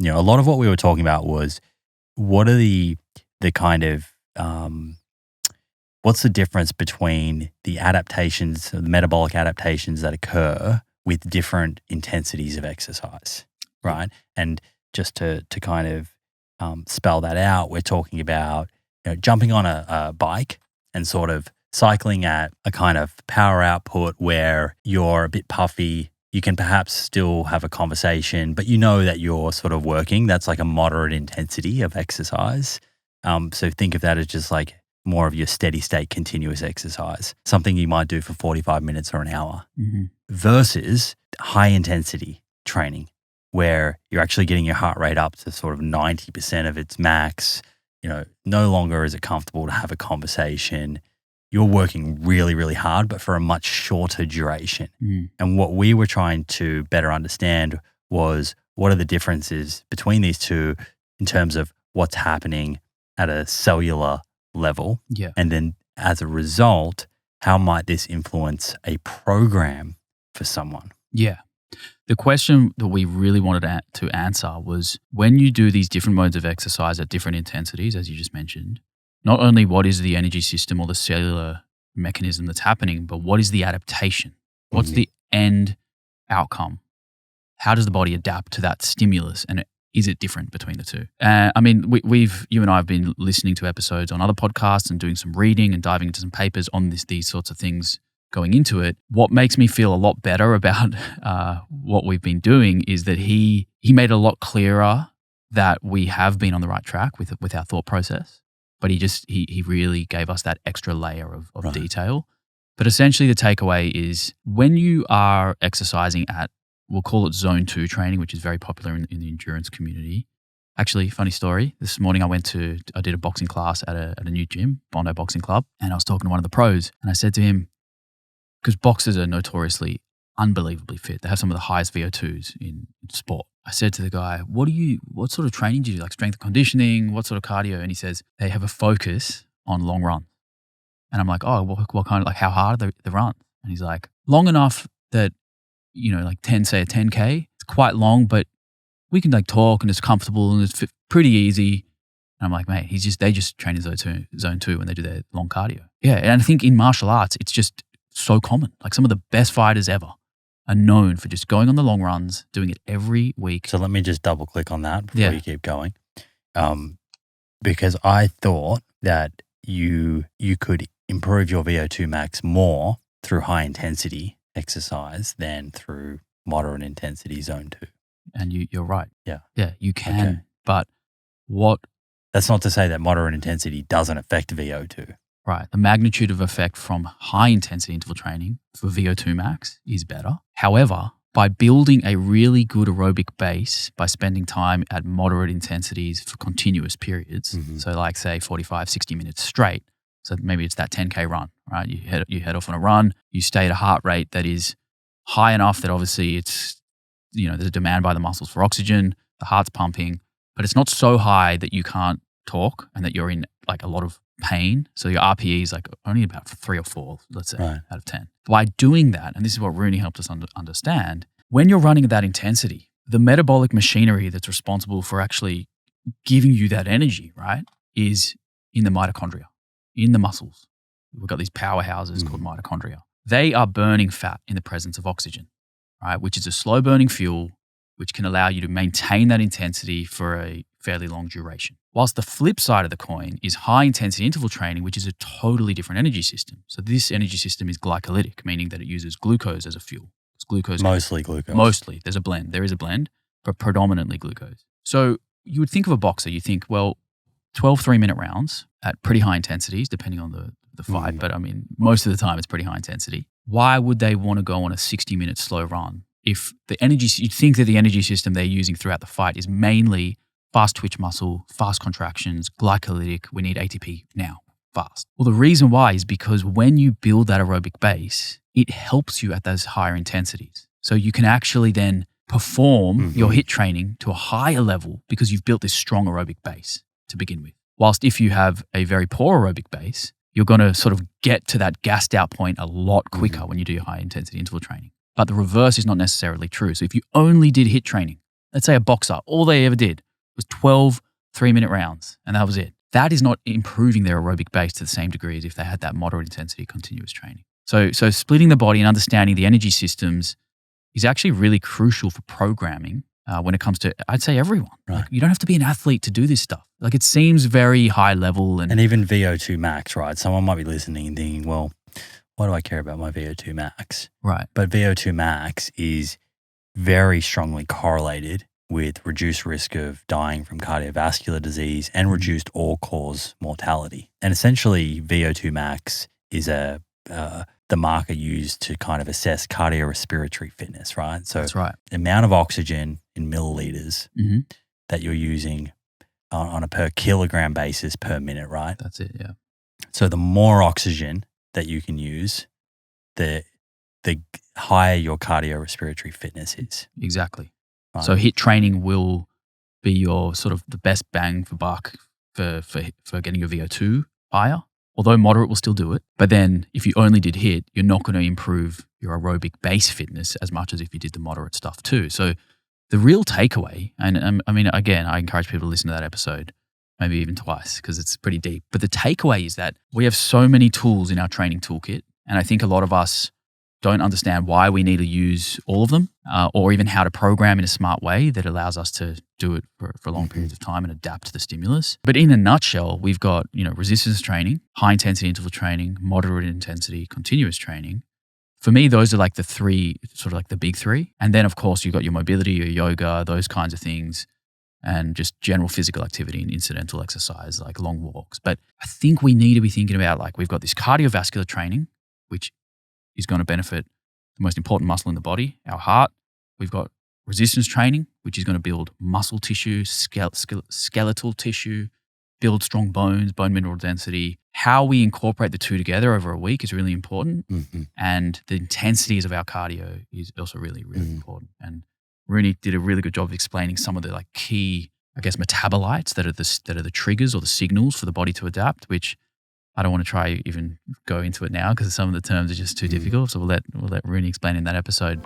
a lot of what we were talking about was what are the kind of what's the difference between the adaptations, the metabolic adaptations that occur with different intensities of exercise, right? And just to kind of spell that out, we're talking about jumping on a bike and sort of cycling at a kind of power output where you're a bit puffy. You can perhaps still have a conversation, but you know that you're sort of working. That's like a moderate intensity of exercise. So think of that as just like more of your steady state continuous exercise, something you might do for 45 minutes or an hour versus high intensity training where you're actually getting your heart rate up to sort of 90% of its max. No longer is it comfortable to have a conversation. You're working really, really hard, but for a much shorter duration. And what we were trying to better understand was what are the differences between these two in terms of what's happening at a cellular level. And then as a result, how might this influence a program for someone? The question that we really wanted to answer was when you do these different modes of exercise at different intensities, as you just mentioned, not only what is the energy system or the cellular mechanism that's happening, but what is the adaptation? What's the end outcome? How does the body adapt to that stimulus? And is it different between the two? You and I have been listening to episodes on other podcasts and doing some reading and diving into some papers on these sorts of things going into it. What makes me feel a lot better about what we've been doing is that he made it a lot clearer that we have been on the right track with our thought process. But he really gave us that extra layer of detail. But essentially the takeaway is when you are exercising at, we'll call it zone 2 training, which is very popular in the endurance community. Actually, funny story. This morning I did a boxing class at a new gym, Bondi Boxing Club, and I was talking to one of the pros and I said to him, because boxers are notoriously unbelievably fit. They have some of the highest VO2s in sport. I said to the guy, what sort of training do you do? Like strength and conditioning? What sort of cardio? And he says, they have a focus on long run. And I'm like, oh, what kind of, like how hard are the runs? And he's like, long enough that, like say a 10K, it's quite long, but we can like talk and it's comfortable and it's pretty easy. And I'm like, mate, they just train in zone two when they do their long cardio. Yeah. And I think in martial arts, it's just so common. Like some of the best fighters ever are known for just going on the long runs, doing it every week. So let me just double click on that before you keep going. Because I thought that you could improve your VO2 max more through high intensity exercise than through moderate intensity zone 2. And you're right. Yeah. Yeah, you can. Okay. But that's not to say that moderate intensity doesn't affect VO2. Right. The magnitude of effect from high intensity interval training for VO2 max is better. However, by building a really good aerobic base, by spending time at moderate intensities for continuous periods, so like say 45, 60 minutes straight, so maybe it's that 10K run, right? You head off on a run, you stay at a heart rate that is high enough that obviously it's, there's a demand by the muscles for oxygen, the heart's pumping, but it's not so high that you can't talk and that you're in like a lot of pain. So your RPE is like only about 3 or 4, let's say, out of 10. By doing that, and this is what Rooney helped us understand, when you're running at that intensity, the metabolic machinery that's responsible for actually giving you that energy, right, is in the mitochondria, in the muscles. We've got these powerhouses called mitochondria. They are burning fat in the presence of oxygen, right, which is a slow burning fuel, which can allow you to maintain that intensity for a fairly long duration. Whilst the flip side of the coin is high intensity interval training, which is a totally different energy system. So this energy system is glycolytic, meaning that it uses glucose as a fuel. It's glucose. Mostly glucose. Mostly. There's a blend. There is a blend, but predominantly glucose. So you would think of a boxer, you think, well, 12 3-minute rounds at pretty high intensities, depending on the fight. But I mean, most of the time it's pretty high intensity. Why would they want to go on a 60-minute slow run if you'd think that the energy system they're using throughout the fight is mainly fast twitch muscle, fast contractions, glycolytic, we need ATP now, fast. Well, the reason why is because when you build that aerobic base, it helps you at those higher intensities. So you can actually then perform your HIIT training to a higher level because you've built this strong aerobic base to begin with. Whilst if you have a very poor aerobic base, you're going to sort of get to that gassed out point a lot quicker when you do your high intensity interval training. But the reverse is not necessarily true. So if you only did HIIT training let's say a boxer, all they ever did was 12 3-minute rounds, and that was it. That is not improving their aerobic base to the same degree as if they had that moderate intensity continuous training. So splitting the body and understanding the energy systems is actually really crucial for programming when it comes to, I'd say, everyone. Right. Like, you don't have to be an athlete to do this stuff. Like, it seems very high level. And even VO2 max, right? Someone might be listening and thinking, well, why do I care about my VO2 max? Right. But VO2 max is very strongly correlated with reduced risk of dying from cardiovascular disease and reduced all-cause mortality. And essentially, VO2 max is the marker used to kind of assess cardiorespiratory fitness, right? So that's right. The amount of oxygen in milliliters that you're using on a per kilogram basis per minute, right? That's it, yeah. So the more oxygen that you can use, the higher your cardiorespiratory fitness is. Exactly. Right. So HIIT training will be your sort of the best bang for buck for getting your VO2 higher. Although moderate will still do it. But then if you only did HIIT, you're not going to improve your aerobic base fitness as much as if you did the moderate stuff too. So the real takeaway, and I mean, again, I encourage people to listen to that episode, maybe even twice, because it's pretty deep. But the takeaway is that we have so many tools in our training toolkit. And I think a lot of us don't understand why we need to use all of them or even how to program in a smart way that allows us to do it for long periods of time and adapt to the stimulus. But in a nutshell, we've got, resistance training, high intensity interval training, moderate intensity, continuous training. For me, those are like the three, sort of like the big three. And then of course you've got your mobility, your yoga, those kinds of things, and just general physical activity and incidental exercise like long walks. But I think we need to be thinking about, like, we've got this cardiovascular training, which is going to benefit the most important muscle in the body, our heart. We've got resistance training, which is going to build muscle tissue, skeletal tissue, build strong bones, bone mineral density. How we incorporate the two together over a week is really important. And the intensities of our cardio is also really, really important. And Rooney did a really good job of explaining some of the like key, I guess, metabolites that are the triggers or the signals for the body to adapt, which I don't want to try even go into it now because some of the terms are just too difficult. So we'll let Rooney explain in that episode.